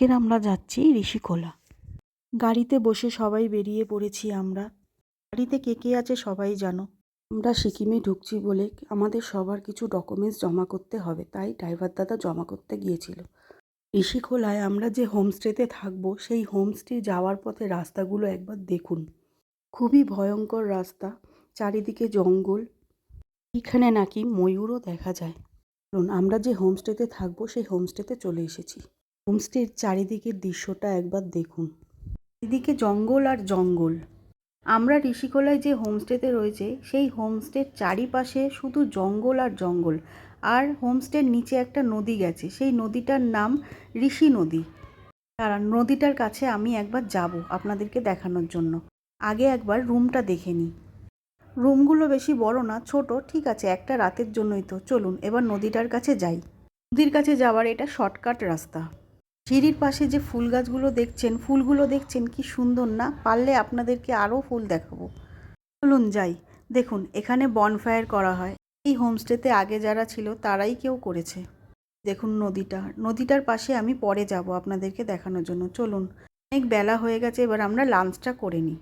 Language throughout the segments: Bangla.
আজকের আমরা যাচ্ছি ঋষিখোলা। গাড়িতে বসে সবাই বেরিয়ে পড়েছি আমরা। গাড়িতে কে কে আছে সবাই জানো। আমরা সিকিমে ঢুকছি বলে আমাদের সবার কিছু ডকুমেন্টস জমা করতে হবে, তাই ড্রাইভার দাদা জমা করতে গিয়েছিল। ঋষিখোলায় আমরা যে হোমস্টেতে থাকবো সেই হোমস্টে যাওয়ার পথে রাস্তাগুলো একবার দেখুন। খুবই ভয়ঙ্কর রাস্তা, চারিদিকে জঙ্গল, এখানে নাকি ময়ূরও দেখা যায়। আমরা যে হোমস্টেতে থাকবো সেই হোমস্টেতে চলে এসেছি। হোমস্টের চারিদিকের দৃশ্যটা একবার দেখুন, এদিকে জঙ্গল আর জঙ্গল। আমরা ঋষিখোলায় যে হোমস্টেতে রয়েছে সেই হোমস্টের চারিপাশে শুধু জঙ্গল আর জঙ্গল, আর হোমস্টের নিচে একটা নদী গেছে, সেই নদীটার নাম ঋষি নদী। কারণ নদীটার কাছে আমি একবার যাব আপনাদেরকে দেখানোর জন্য। আগে একবার রুমটা দেখে নিই। রুমগুলো বেশি বড় না, ছোট, ঠিক আছে, একটা রাতের জন্যই তো। চলুন এবার নদীটার কাছে যাই। নদীর কাছে যাওয়ার এটা শর্টকাট রাস্তা। সিঁড়ির পাশে যে ফুল গাছগুলো দেখছেন, ফুলগুলো দেখছেন কি সুন্দর না? পারলে আপনাদেরকে আরও ফুল দেখাবো। চলুন যাই। দেখুন এখানে বনফায়ার করা হয়। এই হোমস্টেতে আগে যারা ছিল তারাই কেউ করেছে। দেখুন নদীটার পাশে আমি পরে যাব আপনাদেরকে দেখানোর জন্য। চলুন, অনেক বেলা হয়ে গেছে, এবার আমরা লাঞ্চটা করে নিই।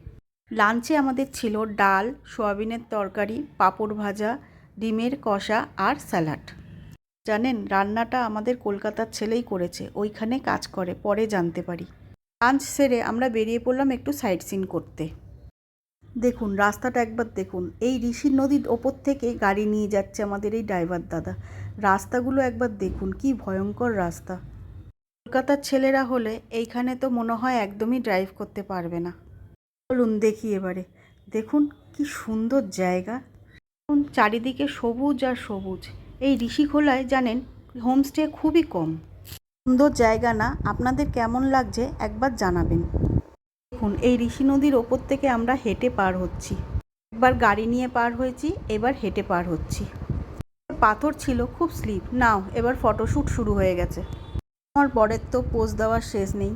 লাঞ্চে আমাদের ছিল ডাল, সয়াবিনের তরকারি, পাঁপড় ভাজা, ডিমের কষা আর স্যালাড। জানেন, রান্নাটা আমাদের কলকাতার ছেলেই করেছে, ওইখানে কাজ করে, পরে জানতে পারি। লাঞ্চ সেরে আমরা বেরিয়ে পড়লাম একটু সাইট সিন করতে। দেখুন রাস্তাটা একবার দেখুন, এই ঋষি নদীর ওপর থেকে গাড়ি নিয়ে যাচ্ছে আমাদের এই ড্রাইভার দাদা। রাস্তাগুলো একবার দেখুন, কি ভয়ঙ্কর রাস্তা। কলকাতার ছেলেরা হলে এইখানে তো মনে হয় একদমই ড্রাইভ করতে পারবে না। চলুন দেখি এবারে। দেখুন কি সুন্দর জায়গা, চারিদিকে সবুজ আর সবুজ। এই ঋষিখোলায় জানেন হোমস্টে খুবই কম। সুন্দর জায়গা না? আপনাদের কেমন লাগছে একবার জানাবেন। দেখুন এই ঋষি নদীর ওপর থেকে আমরা হেঁটে পার হচ্ছি। একবার গাড়ি নিয়ে পার হয়েছি, এবার হেঁটে পার হচ্ছি। পাথর ছিল, খুব স্লিপ। নাও এবার ফটোশ্যুট শুরু হয়ে গেছে। আমার বরের তো পোজ দেওয়ার শেষ নেই।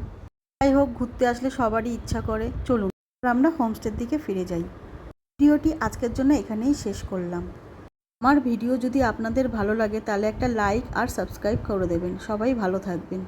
যাই হোক, ঘুরতে আসলে সবারই ইচ্ছা করে। চলুন আমরা হোমস্টের দিকে ফিরে যাই। ভিডিওটি আজকের জন্য এখানেই শেষ করলাম। আমার ভিডিও যদি আপনাদের ভালো লাগে তাহলে একটা লাইক আর সাবস্ক্রাইব করে দেবেন। সবাই ভালো থাকবেন।